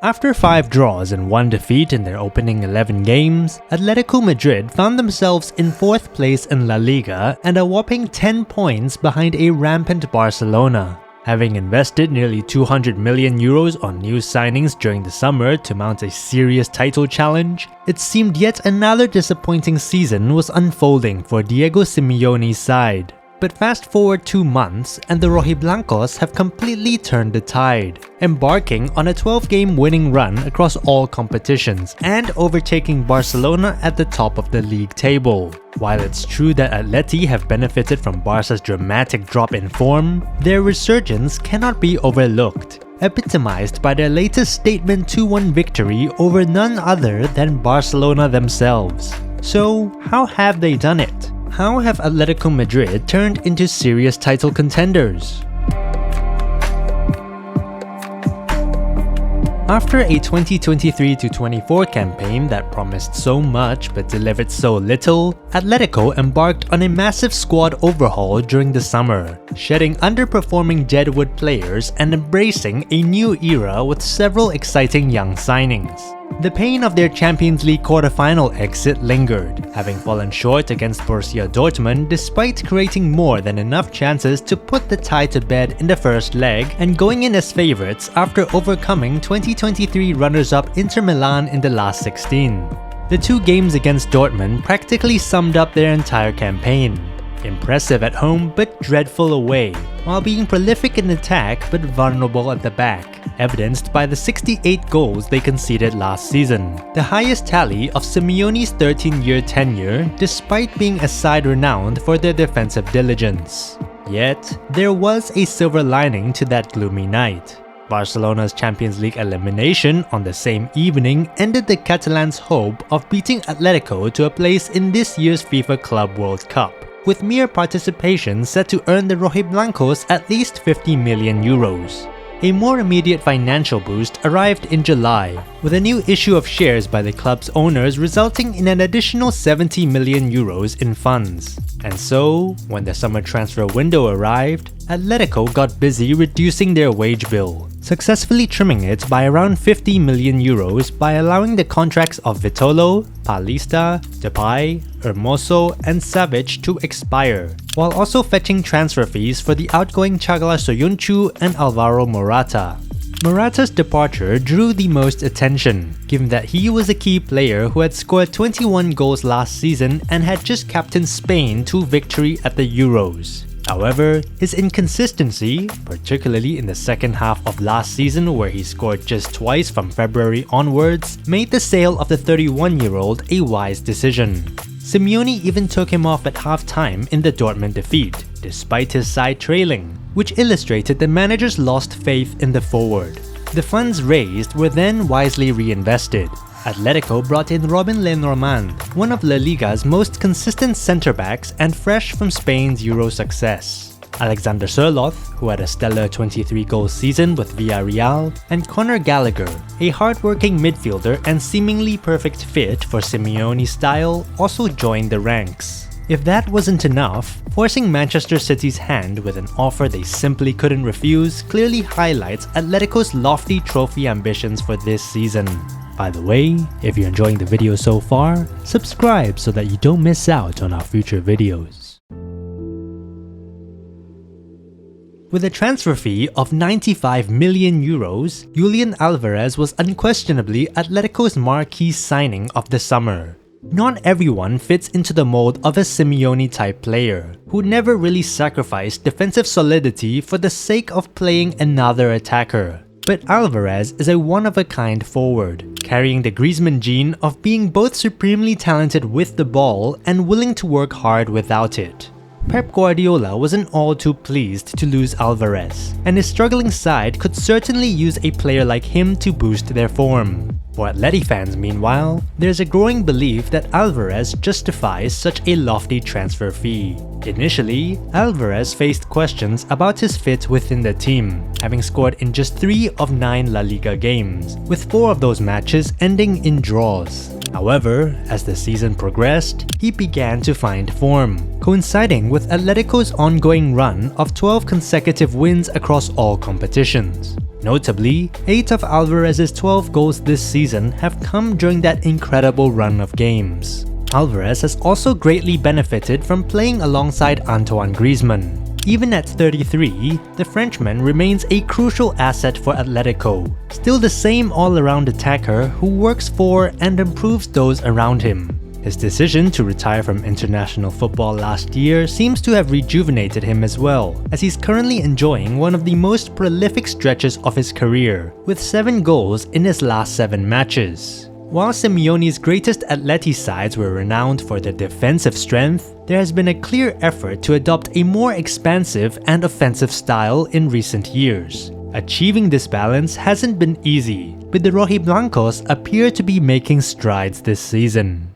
After 5 draws and 1 defeat in their opening 11 games, Atletico Madrid found themselves in 4th place in La Liga and a whopping 10 points behind a rampant Barcelona. Having invested nearly €200 million on new signings during the summer to mount a serious title challenge, it seemed yet another disappointing season was unfolding for Diego Simeone's side. But fast forward 2 months and the Rojiblanocs have completely turned the tide, embarking on a 12-game winning run across all competitions and overtaking Barcelona at the top of the league table. While it's true that Atleti have benefited from Barca's dramatic drop in form, their resurgence cannot be overlooked, epitomized by their latest statement 2-1 victory over none other than Barcelona themselves. So, how have they done it? How have Atletico Madrid turned into serious title contenders? After a 2023-24 campaign that promised so much but delivered so little, Atletico embarked on a massive squad overhaul during the summer, shedding underperforming deadwood players and embracing a new era with several exciting young signings. The pain of their Champions League quarter-final exit lingered, having fallen short against Borussia Dortmund despite creating more than enough chances to put the tie to bed in the first leg and going in as favourites after overcoming 2023 runners-up Inter Milan in the last 16. The 2 games against Dortmund practically summed up their entire campaign. Impressive at home but dreadful away, while being prolific in attack but vulnerable at the back, evidenced by the 68 goals they conceded last season, the highest tally of Simeone's 13-year tenure despite being a side renowned for their defensive diligence. Yet, there was a silver lining to that gloomy night. Barcelona's Champions League elimination on the same evening ended the Catalans' hope of beating Atletico to a place in this year's FIFA Club World Cup, with mere participation set to earn the Rojiblanocs at least €50 million. A more immediate financial boost arrived in July, with a new issue of shares by the club's owners resulting in an additional €70 million in funds. And so, when the summer transfer window arrived, Atletico got busy reducing their wage bill, successfully trimming it by around €50 million by allowing the contracts of Vitolo, Paulista, Depay, Hermoso, and Savic to expire, while also fetching transfer fees for the outgoing Çağlar Söyüncü and Alvaro Morata. Morata's departure drew the most attention, given that he was a key player who had scored 21 goals last season and had just captained Spain to victory at the Euros. However, his inconsistency, particularly in the second half of last season where he scored just twice from February onwards, made the sale of the 31-year-old a wise decision. Simeone even took him off at half-time in the Dortmund defeat, despite his side trailing, which illustrated the manager's lost faith in the forward. The funds raised were then wisely reinvested. Atletico brought in Robin Lenormand, one of La Liga's most consistent centre-backs and fresh from Spain's Euro success. Alexander Sørloth, who had a stellar 23-goal season with Villarreal, and Conor Gallagher, a hard-working midfielder and seemingly perfect fit for Simeone's style, also joined the ranks. If that wasn't enough, forcing Manchester City's hand with an offer they simply couldn't refuse clearly highlights Atletico's lofty trophy ambitions for this season. By the way, if you're enjoying the video so far, subscribe so that you don't miss out on our future videos. With a transfer fee of €95 million, Julian Alvarez was unquestionably Atletico's marquee signing of the summer. Not everyone fits into the mold of a Simeone-type player, who never really sacrificed defensive solidity for the sake of playing another attacker. But Alvarez is a one-of-a-kind forward, carrying the Griezmann gene of being both supremely talented with the ball and willing to work hard without it. Pep Guardiola wasn't all too pleased to lose Alvarez, and his struggling side could certainly use a player like him to boost their form. For Atleti fans, meanwhile, there's a growing belief that Alvarez justifies such a lofty transfer fee. Initially, Alvarez faced questions about his fit within the team, having scored in just 3 of 9 La Liga games, with 4 of those matches ending in draws. However, as the season progressed, he began to find form, coinciding with Atletico's ongoing run of 12 consecutive wins across all competitions. Notably, 8 of Alvarez's 12 goals this season have come during that incredible run of games. Alvarez has also greatly benefited from playing alongside Antoine Griezmann. Even at 33, the Frenchman remains a crucial asset for Atletico, still the same all-around attacker who works for and improves those around him. His decision to retire from international football last year seems to have rejuvenated him as well, as he's currently enjoying one of the most prolific stretches of his career, with 7 goals in his last 7 matches. While Simeone's greatest Atleti sides were renowned for their defensive strength, there has been a clear effort to adopt a more expansive and offensive style in recent years. Achieving this balance hasn't been easy, but the Rojiblancos appear to be making strides this season.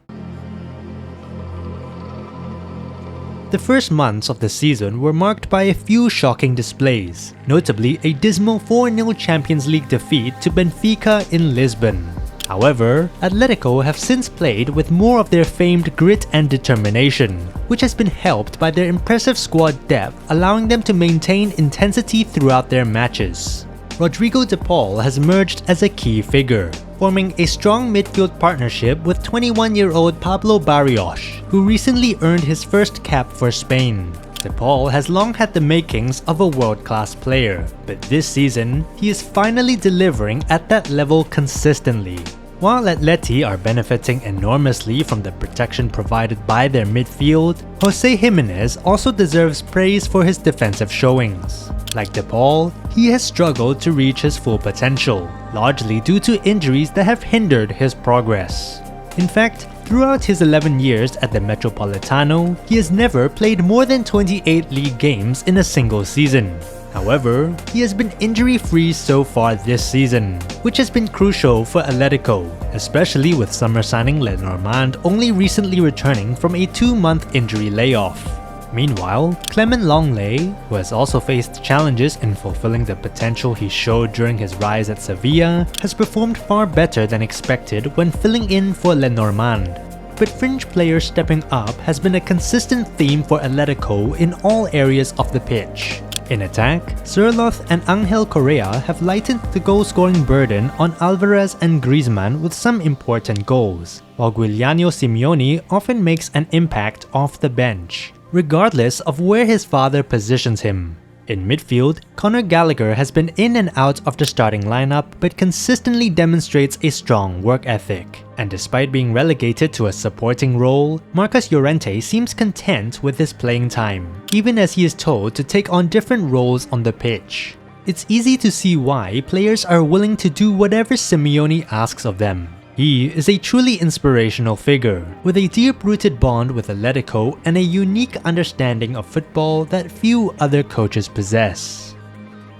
The first months of the season were marked by a few shocking displays, notably a dismal 4-0 Champions League defeat to Benfica in Lisbon. However, Atletico have since played with more of their famed grit and determination, which has been helped by their impressive squad depth, allowing them to maintain intensity throughout their matches. Rodrigo de Paul has emerged as a key figure, forming a strong midfield partnership with 21-year-old Pablo Barrios, who recently earned his first cap for Spain. De Paul has long had the makings of a world-class player, but this season, he is finally delivering at that level consistently. While Atleti are benefiting enormously from the protection provided by their midfield, Jose Jimenez also deserves praise for his defensive showings. Like De Paul, he has struggled to reach his full potential, largely due to injuries that have hindered his progress. In fact, throughout his 11 years at the Metropolitano, he has never played more than 28 league games in a single season. However, he has been injury-free so far this season, which has been crucial for Atletico, especially with summer signing Lenormand only recently returning from a 2-month injury layoff. Meanwhile, Clement Lenglet, who has also faced challenges in fulfilling the potential he showed during his rise at Sevilla, has performed far better than expected when filling in for Lenormand. But fringe players stepping up has been a consistent theme for Atletico in all areas of the pitch. In attack, Sørloth and Angel Correa have lightened the goal-scoring burden on Alvarez and Griezmann with some important goals, while Diego Simeone often makes an impact off the bench, regardless of where his father positions him. In midfield, Conor Gallagher has been in and out of the starting lineup but consistently demonstrates a strong work ethic. And despite being relegated to a supporting role, Marcus Llorente seems content with his playing time, even as he is told to take on different roles on the pitch. It's easy to see why players are willing to do whatever Simeone asks of them. He is a truly inspirational figure, with a deep-rooted bond with Atletico and a unique understanding of football that few other coaches possess.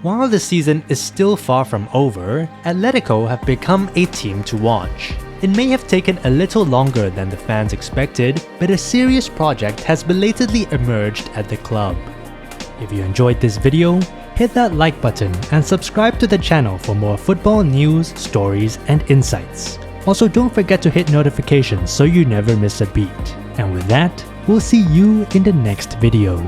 While the season is still far from over, Atletico have become a team to watch. It may have taken a little longer than the fans expected, but a serious project has belatedly emerged at the club. If you enjoyed this video, hit that like button and subscribe to the channel for more football news, stories, and insights. Also, don't forget to hit notifications so you never miss a beat. And with that, we'll see you in the next video.